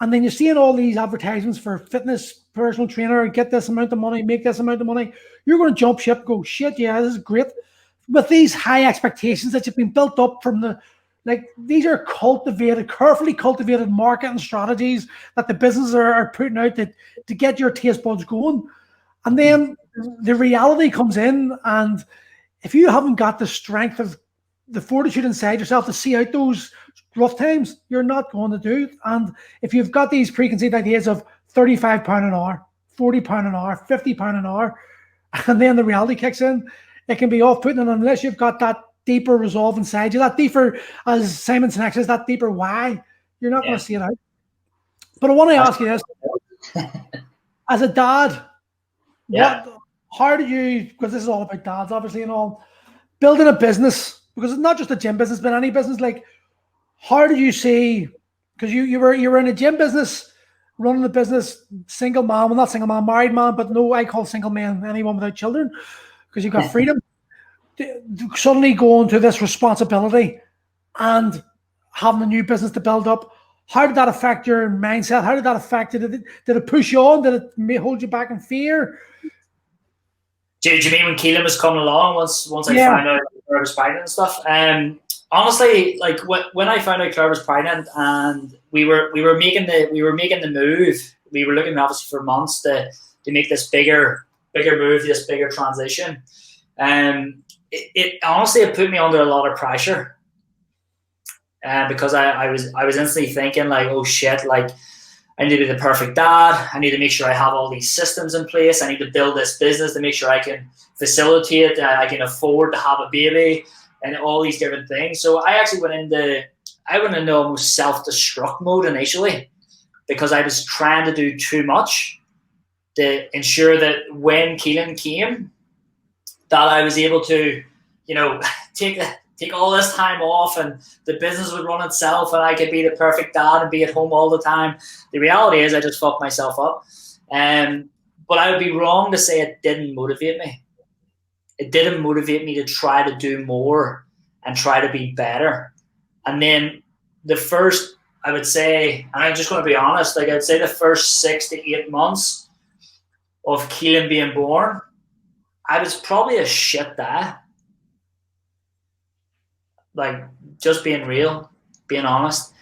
and then you're seeing all these advertisements for fitness personal trainer, get this amount of money, make this amount of money, you're going to jump ship, go, shit, yeah, this is great. With these high expectations that you've been built up from these are carefully cultivated marketing strategies that the businesses are putting out to get your taste buds going. And then the reality comes in, and if you haven't got the strength of the fortitude inside yourself to see out those rough times, you're not going to do it. And if you've got these preconceived ideas of £35 an hour, £40 an hour, £50 an hour, and then the reality kicks in, it can be off-putting, and unless you've got that deeper resolve inside you, that deeper, as Simon Sinek says, that deeper why, you're not going to see it out. But I want to ask you this. As a dad, how did you, because this is all about dads, obviously, and all, building a business, because it's not just a gym business, but any business, like, how did you see, because you were in a gym business, running a business, single man, well, not single man, married man, but no, I call single man anyone without children, because you've got freedom, suddenly going to this responsibility and having a new business to build up. How did that affect your mindset? How did that affect it? Did it push you on? Did it hold you back in fear? Do you mean when Keelan was coming along once I found out Claire was pregnant and stuff? Honestly, like when I found out Claire was pregnant and we were making the move, we were looking obviously for months to make this bigger move, this bigger transition. It honestly, it put me under a lot of pressure. Because I was instantly thinking like, oh shit, like I need to be the perfect dad. I need to make sure I have all these systems in place. I need to build this business to make sure I can facilitate, I can afford to have a baby and all these different things. So I actually went into almost self-destruct mode initially, because I was trying to do too much to ensure that when Keelan came, that I was able to, take all this time off and the business would run itself and I could be the perfect dad and be at home all the time. The reality is I just fucked myself up. But I would be wrong to say it didn't motivate me. It didn't motivate me to try to do more and try to be better. And then I would say, and I'm just going to be honest, like I'd say the first 6 to 8 months of Keelan being born, I was probably a shit dad. Like, just being real, being honest.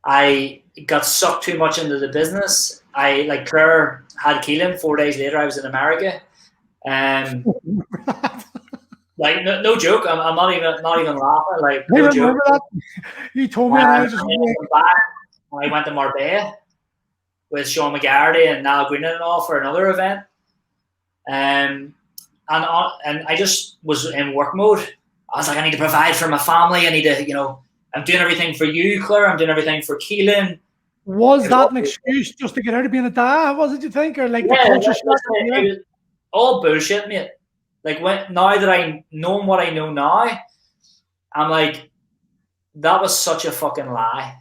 I got sucked too much into the business. Claire had Keelan. 4 days later, I was in America. Like, no joke. I'm not even laughing. Like, no joke. That? You told me. I went to Marbella with Sean McCaffery and Niall Green and all for another event. And I just was in work mode. I was like, I need to provide for my family. I need to, I'm doing everything for you, Claire. I'm doing everything for Keelan. Was that an excuse just to get out of being a dad? What did you think? Or like the culture shock? It was all bullshit, mate. Like now that I know what I know now, I'm like, that was such a fucking lie.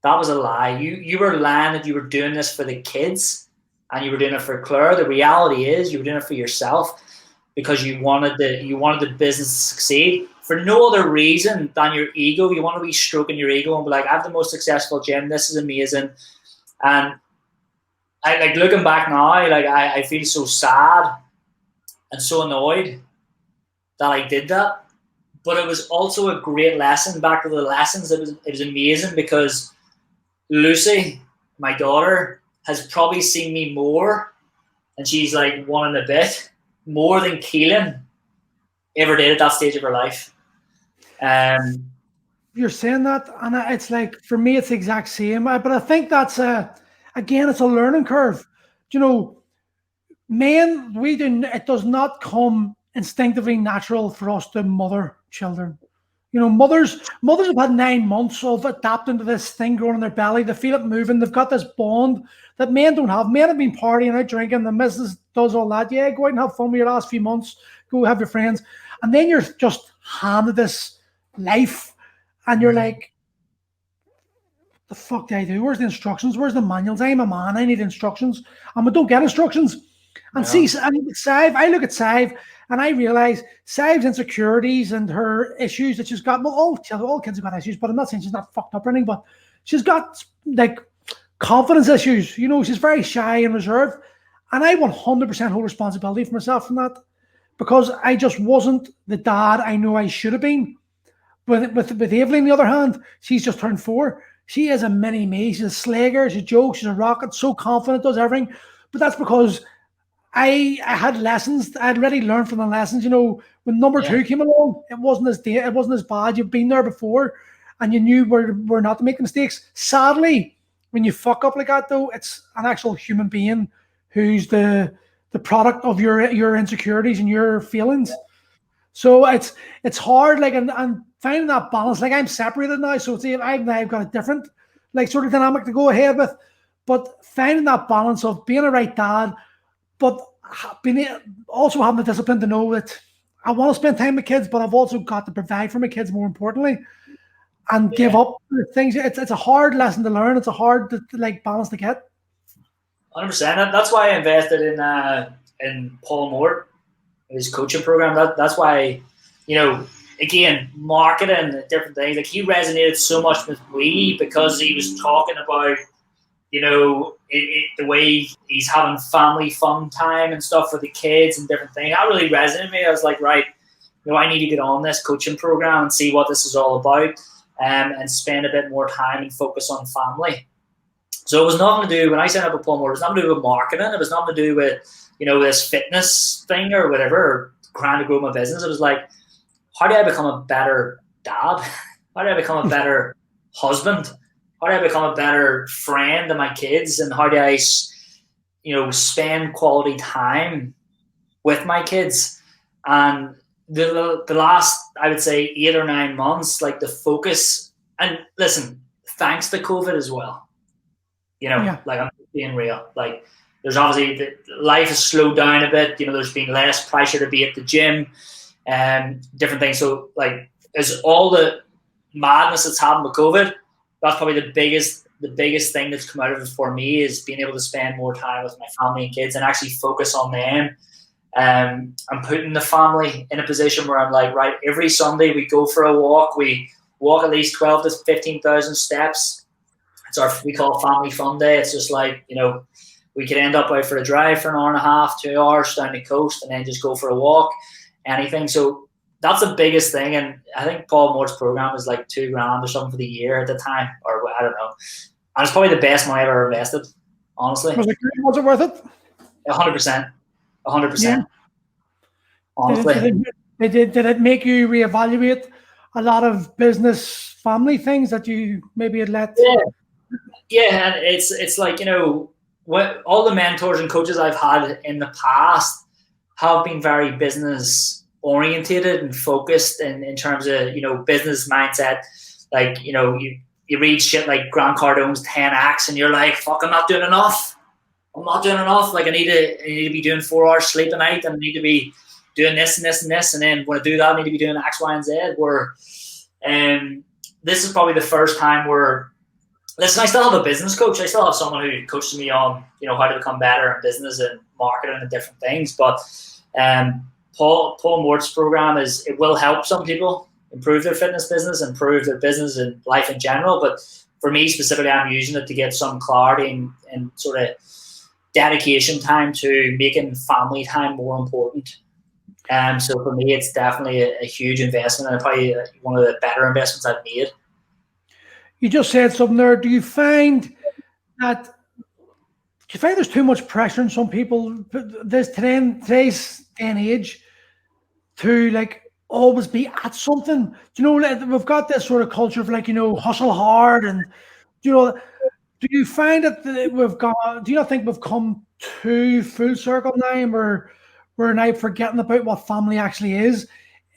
That was a lie. You were lying that you were doing this for the kids and you were doing it for Claire. The reality is you were doing it for yourself, because you wanted the business to succeed for no other reason than your ego. You want to be stroking your ego and be like, I have the most successful gym. This is amazing. And I like looking back now, like I feel so sad and so annoyed that I did that. But it was also a great lesson. Back to the lessons, it was amazing because Lucy, my daughter, has probably seen me more, and she's like one and a bit more than Keelan ever did at that stage of her life. You're saying that, and it's like, for me, it's the exact same. But I think that's again, it's a learning curve. You know, men, it does not come instinctively natural for us to mother children. You know, mothers have had 9 months of adapting to this thing growing in their belly. They feel it moving. They've got this bond that men don't have. Men have been partying out, drinking. The missus does all that. Yeah, go out and have fun with your last few months. Go have your friends. And then you're just handed this life, and you're like, the fuck do I do? Where's the instructions? Where's the manuals? I'm a man. I need instructions. And we don't get instructions. And see, Sive, I look at Sive and I realize Sive's insecurities and her issues that she's got. Well, all kids have got issues, but I'm not saying she's not fucked up or anything, but she's got like confidence issues. You know, she's very shy and reserved. And I 100% hold responsibility for myself from that, because I just wasn't the dad I know I should have been. With Evelyn, on the other hand, she's just turned 4. She is a mini me. She's a slagger. She's a joke. She's a rocket. So confident, does everything. But that's because I had lessons. I had already learned from the lessons. You know, when number 2 came along, it wasn't as bad. You've been there before, and you knew where not to make mistakes. Sadly, when you fuck up like that, though, it's an actual human being who's the product of your insecurities and your feelings. So it's hard, like, and finding that balance. Like, I'm separated now, so I've got a different like sort of dynamic to go ahead with. But finding that balance of being a right dad, but also having the discipline to know that I want to spend time with kids, but I've also got to provide for my kids, more importantly, and give up things. It's a hard lesson to learn. It's a hard like balance to get. 100%. That's why I invested in Paul Moore, his coaching program. That's why, you know, again, marketing, different things. Like, he resonated so much with me because he was talking about, you know, the way he's having family fun time and stuff for the kids and different things. That really resonated with me. I was like, right, you know, I need to get on this coaching program and see what this is all about, and spend a bit more time and focus on family. So it was nothing to do, when I signed up with Paul Moore, it was nothing to do with marketing. It was nothing to do with, you know, this fitness thing or whatever, or trying to grow my business. It was like, how do I become a better dad? How do I become a better husband? How do I become a better friend to my kids? And how do I, you know, spend quality time with my kids? And the last, I would say, 8 or 9 months, like, the focus, and listen, thanks to COVID as well. You know, like, I'm being real. Like, there's obviously, life has slowed down a bit. You know, there's been less pressure to be at the gym and different things. So, like, as all the madness that's happened with COVID, that's probably the biggest thing that's come out of it for me, is being able to spend more time with my family and kids and actually focus on them. I'm putting the family in a position where I'm like, right, every Sunday we go for a walk. We walk at least 12 to 15,000 steps. It's we call it family fun day. It's just like, you know, we could end up out for a drive for an hour and a half, 2 hours down the coast, and then just go for a walk, anything. So that's the biggest thing. And I think Paul Moore's program was like $2,000 or something for the year at the time, or I don't know. And it's probably the best money I've ever invested, honestly. Was it worth it? 100%. 100%. Honestly. Did it make you reevaluate a lot of business family things that you maybe had let? Yeah, and it's like, you know, what all the mentors and coaches I've had in the past have been very business orientated and focused in terms of, you know, business mindset. Like, you know, you read shit like Grant Cardone's 10X and you're like, fuck, I'm not doing enough. Like, I need to be doing 4 hours sleep a night, and I need to be doing this and this and this, and then when I do that, I need to be doing X, Y, and Z. Where this is probably the first time where, listen, I still have a business coach. I still have someone who coaches me on, you know, how to become better in business and marketing and different things. But Paul Moore's program it will help some people improve their fitness business, improve their business and life in general. But for me specifically, I'm using it to get some clarity and sort of dedication time to making family time more important. So for me, it's definitely a huge investment, and probably one of the better investments I've made. You just said something there. Do you find there's too much pressure on some people today's day and age to like always be at something? You know, we've got this sort of culture of like, you know, hustle hard, and you know, do you find that do you not think we've come too full circle now, or we're now forgetting about what family actually is?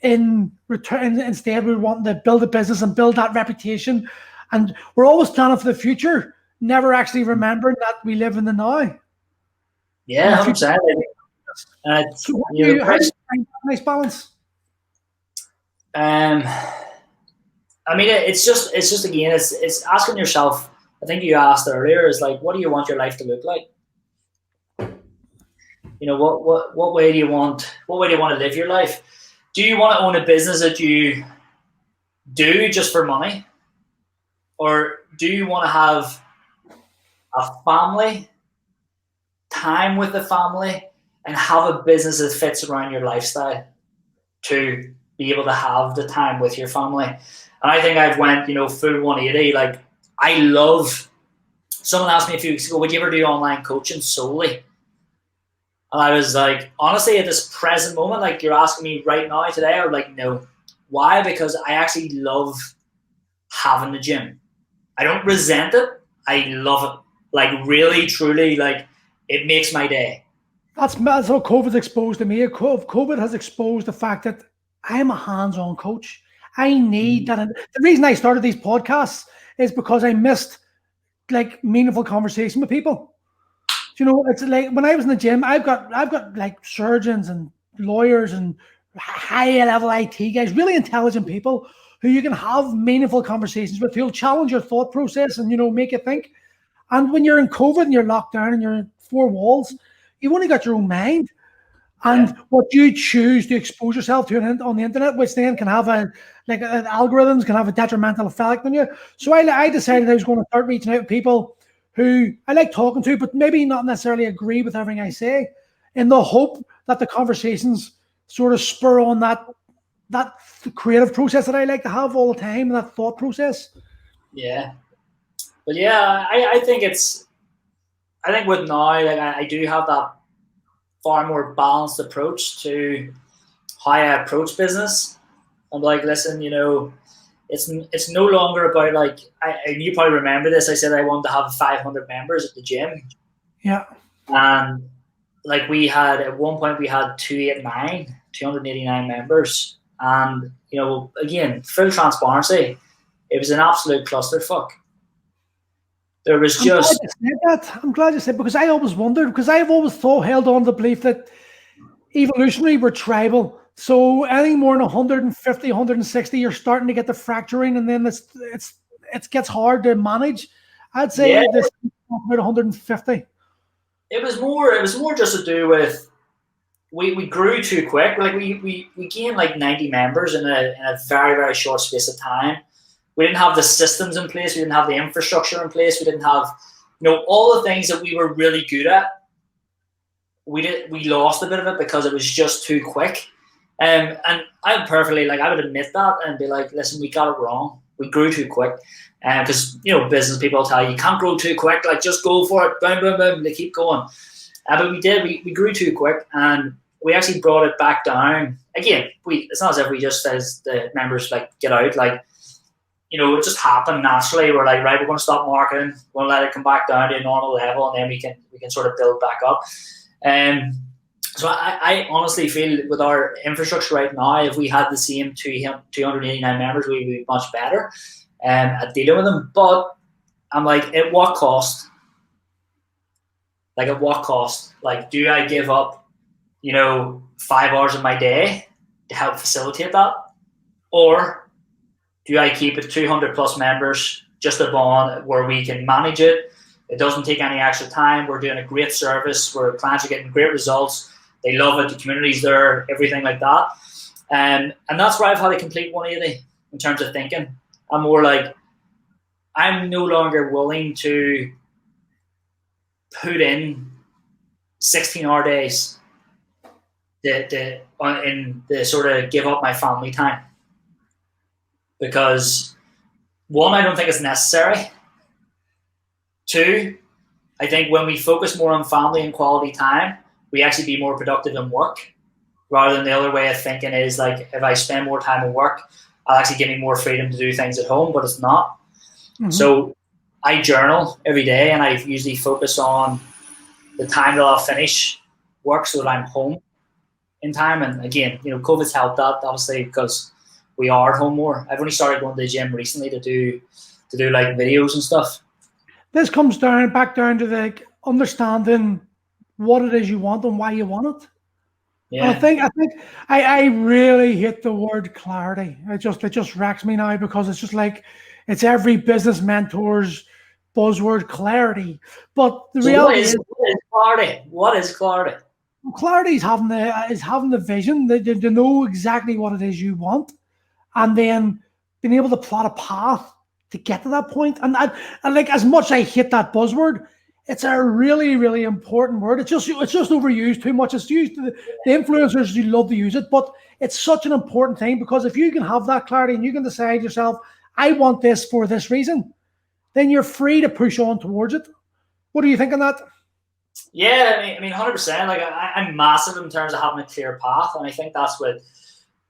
In return, instead, we're wanting to build a business and build that reputation, and we're always planning for the future, never actually remembering that we live in the now. Yeah, 100%. So how do you find that nice balance? I mean, it's just again, it's asking yourself. I think you asked earlier, is like, what do you want your life to look like? You know, what way do you want to live your life? Do you want to own a business that you do just for money? Or do you want to have a family, time with the family, and have a business that fits around your lifestyle to be able to have the time with your family? And I think I've went, you know, full 180. Like, I love, someone asked me a few weeks ago, would you ever do online coaching solely? And I was like, honestly, at this present moment, like you're asking me right now today, I would like, no. Why? Because I actually love having the gym. I don't resent it. I love it. Like, really, truly, like, it makes my day. That's what COVID's exposed to me. COVID has exposed the fact that I am a hands-on coach. I need that. The reason I started these podcasts is because I missed like meaningful conversation with people. You know, it's like when I was in the gym, I've got like surgeons and lawyers and high-level IT guys, really intelligent people who you can have meaningful conversations with, who'll challenge your thought process and, you know, make you think. And when you're in COVID and you're locked down and you're in four walls, you've only got your own mind. And what you choose to expose yourself to on the internet, which then can have algorithms can have a detrimental effect on you. So I decided I was going to start reaching out to people who I like talking to, but maybe not necessarily agree with everything I say, in the hope that the conversations sort of spur on that creative process that I like to have all the time, that thought process. Yeah. But yeah, I think with now, like I do have that far more balanced approach to how I approach business. I'm like, listen, you know, it's no longer about like, and you probably remember this, I said I wanted to have 500 members at the gym. Yeah. And like at one point we had 289 members. And, you know, again, full transparency, it was an absolute clusterfuck. There was I'm glad you said, because I always wondered, because I've always held on to the belief that evolutionary we're tribal. So anything more than 150, 160, you're starting to get the fracturing, and then it gets hard to manage. I'd say this about 150. It was more just to do with we grew too quick. Like we gained like 90 members in a very, very short space of time. We didn't have the systems in place. We didn't have the infrastructure in place. We didn't have, you know, all the things that we were really good at. We lost a bit of it because it was just too quick. And I'm perfectly, like, I would admit that and be like, listen, we got it wrong. We grew too quick. Because, you know, business people tell you can't grow too quick. Like, just go for it. Boom, boom, boom. They keep going. But we did. We grew too quick, and we actually brought it back down. Again, it's not as if we just says the members, like, get out. Like, you know, it just happened naturally. We're like, right, we're going to stop marketing. We're going to let it come back down to a normal level, and then we can sort of build back up. So I honestly feel with our infrastructure right now, if we had the same 289 members, we'd be much better at dealing with them. But I'm like, at what cost? Like, at what cost? Like, do I give up, you know, 5 hours of my day to help facilitate that? Or do I keep it 200 plus members, just a bond where we can manage it? It doesn't take any extra time. We're doing a great service where clients are getting great results. They love it. The community's there, everything like that. And that's where I've had a complete 180 in terms of thinking. I'm more like, I'm no longer willing to put in 16-hour days in the sort of give up my family time. Because one, I don't think it's necessary. Two, I think when we focus more on family and quality time, we actually be more productive in work, rather than the other way of thinking is like, if I spend more time at work, I'll actually give me more freedom to do things at home, but it's not. Mm-hmm. So I journal every day, and I usually focus on the time that I'll finish work so that I'm home in time. And again, COVID's helped that, obviously, because we are at home more. I've only started going to the gym recently to do like videos and stuff. This comes back down to the understanding what it is you want and why you want it. Yeah. And I really hate the word clarity. It just wrecks me now, because it's just like, it's every business mentor's buzzword, clarity. But the reality is clarity. What is clarity? Clarity is having the vision, to know exactly what it is you want, and then being able to plot a path to get to that point. And like, as much as I hate that buzzword, it's a really, really important word. It's just overused too much. It's used, the influencers do love to use it, but it's such an important thing, because if you can have that clarity and you can decide yourself, I want this for this reason, then you're free to push on towards it. What do you think on that? Yeah, I mean, 100%. Like, I'm massive in terms of having a clear path, and I think that's what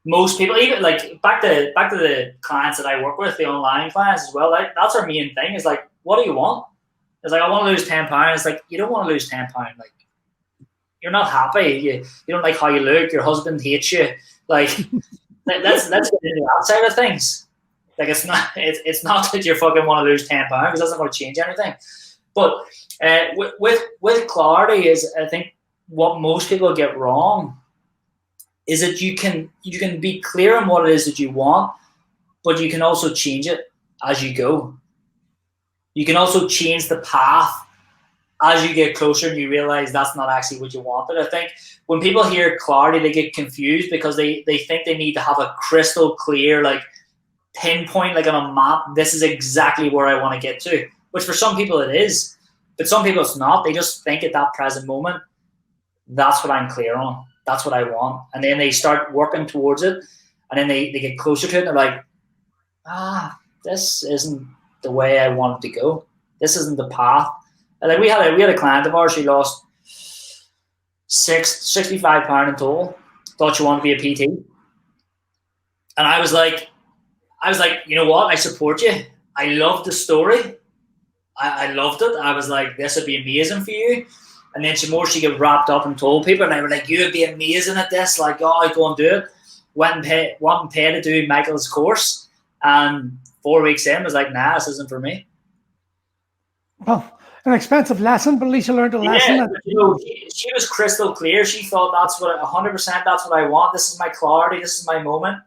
most people, even like back to the clients that I work with, the online clients as well. Like, that's our main thing. Is like, what do you want? It's like, I want to lose 10 pounds. It's like, you don't want to lose 10 pounds. Like, you're not happy. You don't like how you look. Your husband hates you. Like, let's get into that side of things. Like, it's not that you fucking want to lose 10 pounds, because that's not going to change anything. But with clarity is, I think what most people get wrong is that you can be clear on what it is that you want, but you can also change it as you go. You can also change the path as you get closer and you realize that's not actually what you wanted. I think when people hear clarity, they get confused, because they think they need to have a crystal clear, like, pinpoint, like on a map, this is exactly where I want to get to, which for some people it is, but some people it's not. They just think at that present moment, that's what I'm clear on, that's what I want, and then they start working towards it, and then they get closer to it, and they're like, this isn't the way I wanted to go, this isn't the path. And like, we had a client of ours, she lost 65 pounds in total, thought she wanted to be a PT, and I was like, you know what? I support you. I loved the story. I loved it. I was like, this would be amazing for you. And then she got wrapped up and told people, and they were like, you would be amazing at this. Like, oh, I'd go and do it. Went and paid to do Michael's course. And 4 weeks in, was like, nah, this isn't for me. Well, an expensive lesson, but at least you learned a lesson. Yeah, she was crystal clear. She thought, that's what 100%, that's what I want. This is my clarity. This is my moment.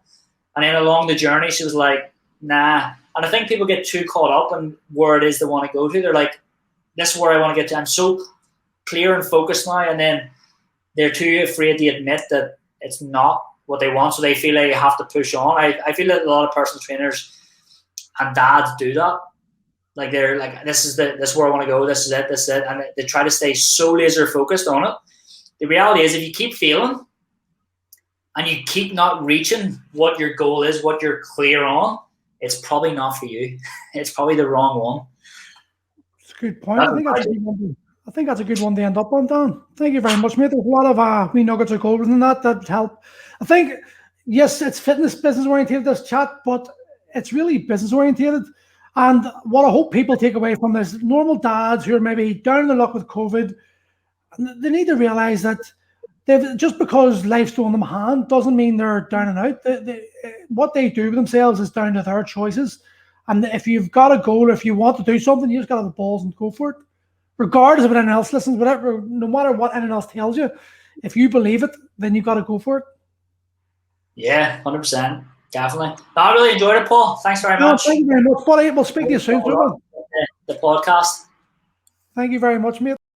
And then along the journey, she was like, nah. And I think people get too caught up in where it is they want to go to. They're like, this is where I want to get to. I'm so clear and focused now. And then they're too afraid to admit that it's not what they want. So they feel like you have to push on. I feel that a lot of personal trainers and dads do that. Like, they're like, this is where I want to go. This is it. And they try to stay so laser focused on it. The reality is, if you keep failing, and you keep not reaching what your goal is, what you're clear on, it's probably not for you. It's probably the wrong one. That's a good point. I think that's a good one to end up on, Dan. Thank you very much, mate. There's a lot of wee nuggets of gold in that help. I think, yes, it's fitness business oriented, this chat, but it's really business oriented. And what I hope people take away from this, normal dads who are maybe down in the luck with COVID, they need to realize that just because life's throwing them a hand doesn't mean they're down and out. What they do with themselves is down to their choices. And if you've got a goal, or if you want to do something, you just got to have the balls and go for it. Regardless of what anyone else listens, whatever, no matter what anyone else tells you, if you believe it, then you've got to go for it. Yeah, 100%. Definitely. No, I really enjoyed it, Paul. Thanks very much. Thank you very much, buddy. We'll speak to you soon. The podcast. Thank you very much, mate.